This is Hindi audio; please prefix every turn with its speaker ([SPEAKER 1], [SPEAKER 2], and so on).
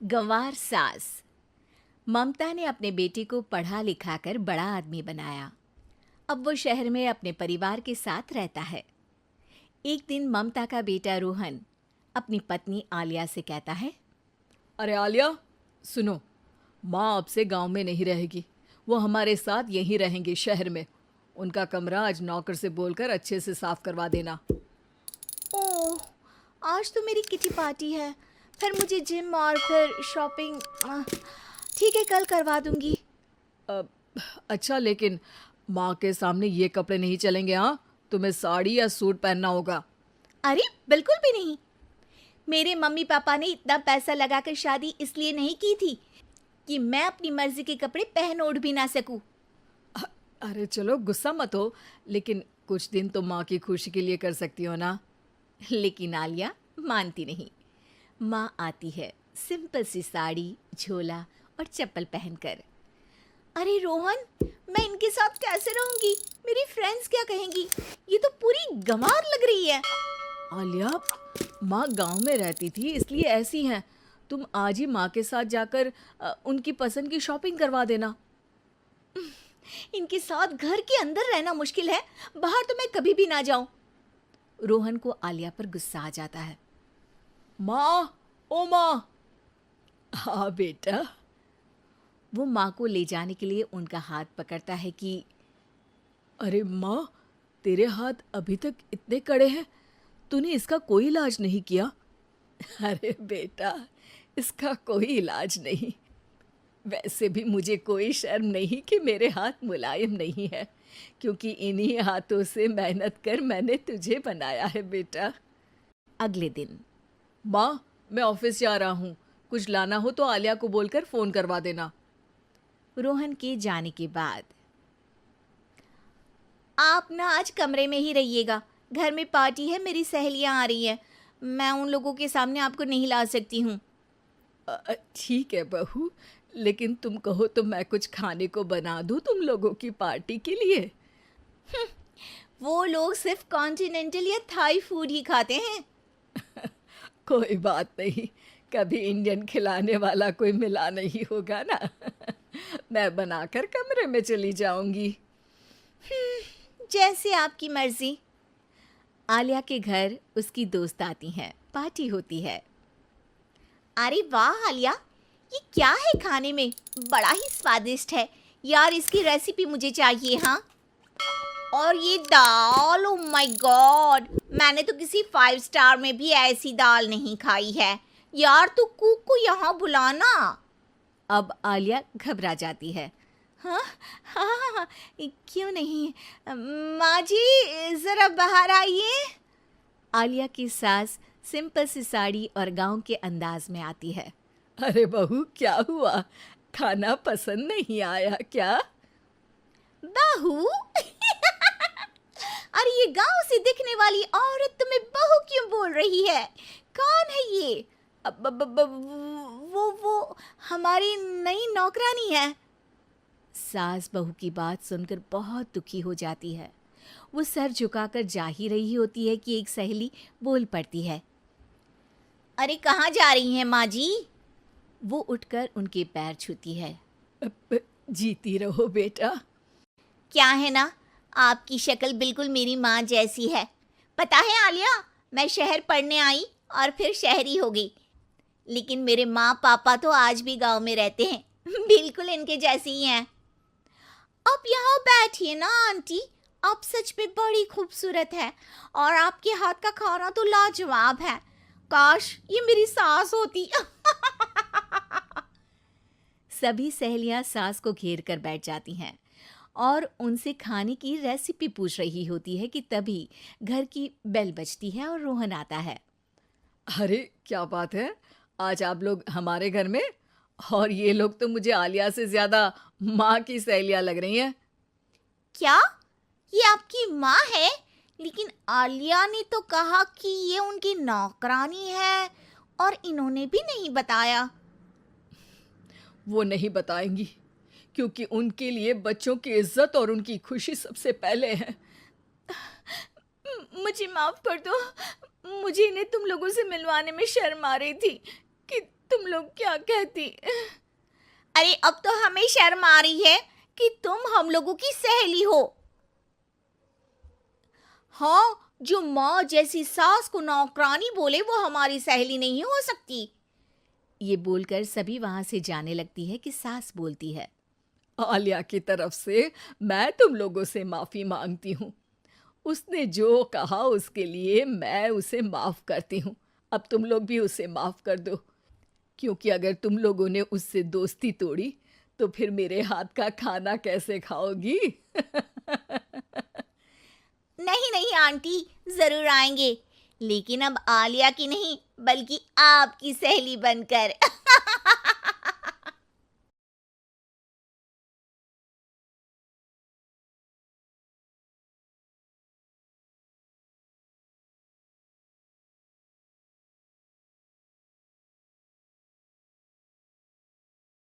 [SPEAKER 1] गंवार सास। ममता ने अपने बेटे को पढ़ा लिखाकर बड़ा आदमी बनाया। अब वो शहर में अपने परिवार के साथ रहता है। एक दिन ममता का बेटा रोहन अपनी पत्नी आलिया से कहता है,
[SPEAKER 2] अरे आलिया, सुनो, माँ अब से गांव में नहीं रहेगी। वो हमारे साथ यहीं रहेंगी शहर में। उनका कमरा आज नौकर से बोलकर अच्छे से साफ करवा देना।
[SPEAKER 1] ओह, आज तो मेरी किटी पार्टी है, फिर मुझे जिम और फिर शॉपिंग। ठीक है, कल करवा दूंगी।
[SPEAKER 2] अच्छा, लेकिन माँ के सामने ये कपड़े नहीं चलेंगे। हाँ, तुम्हें साड़ी या सूट पहनना होगा।
[SPEAKER 1] अरे बिल्कुल भी नहीं। मेरे मम्मी पापा ने इतना पैसा लगाकर शादी इसलिए नहीं की थी कि मैं अपनी मर्जी के कपड़े पहन ओढ़ भी ना सकूं।
[SPEAKER 2] अरे चलो, गुस्सा मत हो, लेकिन कुछ दिन तो माँ की खुशी के लिए कर सकती हो ना।
[SPEAKER 1] लेकिन आलिया मानती नहीं। माँ आती है सिंपल सी साड़ी, झोला और चप्पल पहनकर। अरे रोहन, मैं इनके साथ कैसे रहूंगी? मेरी फ्रेंड्स क्या कहेंगी? ये तो पूरी गंवार लग रही है।
[SPEAKER 2] आलिया, माँ गांव में रहती थी इसलिए ऐसी हैं। तुम आज ही माँ के साथ जाकर उनकी पसंद की शॉपिंग करवा देना।
[SPEAKER 1] इनके साथ घर के अंदर रहना मुश्किल है, बाहर तो मैं कभी भी ना जाऊं। रोहन को आलिया पर गुस्सा आ जाता है।
[SPEAKER 2] माँ, ओ माँ। हाँ बेटा।
[SPEAKER 1] वो माँ को ले जाने के लिए उनका हाथ पकड़ता है कि
[SPEAKER 2] अरे माँ, तेरे हाथ अभी तक इतने कड़े हैं, तूने इसका कोई इलाज नहीं किया? अरे बेटा, इसका कोई इलाज नहीं। वैसे भी मुझे कोई शर्म नहीं कि मेरे हाथ मुलायम नहीं है, क्योंकि इन्हीं हाथों से मेहनत कर मैंने तुझे बनाया है बेटा।
[SPEAKER 1] अगले दिन।
[SPEAKER 2] माँ, मैं ऑफिस जा रहा हूँ। कुछ लाना हो तो आलिया को बोलकर फ़ोन करवा देना।
[SPEAKER 1] रोहन के जाने के बाद। आप ना आज कमरे में ही रहिएगा, घर में पार्टी है, मेरी सहेलियां आ रही हैं, मैं उन लोगों के सामने आपको नहीं ला सकती हूँ।
[SPEAKER 2] ठीक है बहू, लेकिन तुम कहो तो मैं कुछ खाने को बना दूँ तुम लोगों की पार्टी के लिए।
[SPEAKER 1] वो लोग सिर्फ कॉन्टिनेंटल या थाई फूड ही खाते हैं।
[SPEAKER 2] कोई बात नहीं, कभी इंडियन खिलाने वाला कोई मिला नहीं होगा ना। मैं बनाकर कमरे में चली जाऊंगी।
[SPEAKER 1] जैसे आपकी मर्जी। आलिया के घर उसकी दोस्त आती हैं, पार्टी होती है। अरे वाह आलिया, ये क्या है खाने में? बड़ा ही स्वादिष्ट है यार, इसकी रेसिपी मुझे चाहिए। हाँ, और ये दाल, ओ माय गॉड, मैंने तो किसी 5 स्टार में भी ऐसी दाल नहीं खाई है यार। तू कुक को यहाँ बुलाना। अब आलिया घबरा जाती है। हाँ हाँ हाँ, क्यों नहीं। माँ जी ज़रा बाहर आइए। आलिया की सास सिंपल सी साड़ी और गांव के अंदाज में आती है।
[SPEAKER 2] अरे बहू, क्या हुआ? खाना पसंद नहीं आया क्या?
[SPEAKER 1] बहू? अरे ये गांव से दिखने वाली औरत तुम्हें बहू क्यों बोल रही है? कौन है ये? वो हमारी नई नौकरानी है। सास बहू की बात सुनकर बहुत दुखी हो जाती है। वो सर झुकाकर जा ही रही होती है कि एक सहेली बोल पड़ती है। अरे कहाँ जा रही हैं माँ जी? वो उठकर उनके पैर छूती है।
[SPEAKER 2] जीती रहो बेटा।
[SPEAKER 1] क्या है ना, आपकी शक्ल बिल्कुल मेरी माँ जैसी है। पता है आलिया, मैं शहर पढ़ने आई और फिर शहरी हो गई, लेकिन मेरे माँ पापा तो आज भी गांव में रहते हैं, बिल्कुल इनके जैसे ही हैं। आप यहाँ बैठिए ना आंटी, आप सच में बड़ी खूबसूरत है और आपके हाथ का खाना तो लाजवाब है। काश ये मेरी सास होती। सभी सहेलियां सास को घेर कर बैठ जाती हैं और उनसे खाने की रेसिपी पूछ रही होती है कि तभी घर की बेल बजती है और रोहन आता है।
[SPEAKER 2] अरे क्या बात है, आज आप लोग हमारे घर में? और ये लोग तो मुझे आलिया से ज़्यादा माँ की सहेलियाँ लग रही हैं।
[SPEAKER 1] क्या ये आपकी माँ है? लेकिन आलिया ने तो कहा कि ये उनकी नौकरानी है और इन्होंने भी नहीं बताया।
[SPEAKER 2] वो नहीं बताएंगी, क्योंकि उनके लिए बच्चों की इज्जत और उनकी खुशी सबसे पहले है।
[SPEAKER 1] मुझे माफ कर दो। मुझे इन्हें तुम लोगों से मिलवाने में शर्म आ रही थी कि तुम लोग क्या कहती। अरे अब तो हमें शर्म आ रही है कि तुम हम लोगों की सहेली हो। हाँ, जो माँ जैसी सास को नौकरानी बोले वो हमारी सहेली नहीं हो सकती। ये बोलकर सभी वहां से जाने लगती है कि सास बोलती है,
[SPEAKER 2] आलिया की तरफ से मैं तुम लोगों से माफ़ी मांगती हूँ। उसने जो कहा उसके लिए मैं उसे माफ़ करती हूँ। अब तुम लोग भी उसे माफ़ कर दो, क्योंकि अगर तुम लोगों ने उससे दोस्ती तोड़ी तो फिर मेरे हाथ का खाना कैसे खाओगी?
[SPEAKER 1] नहीं नहीं आंटी, जरूर आएंगे, लेकिन अब आलिया की नहीं बल्कि आपकी सहेली बनकर।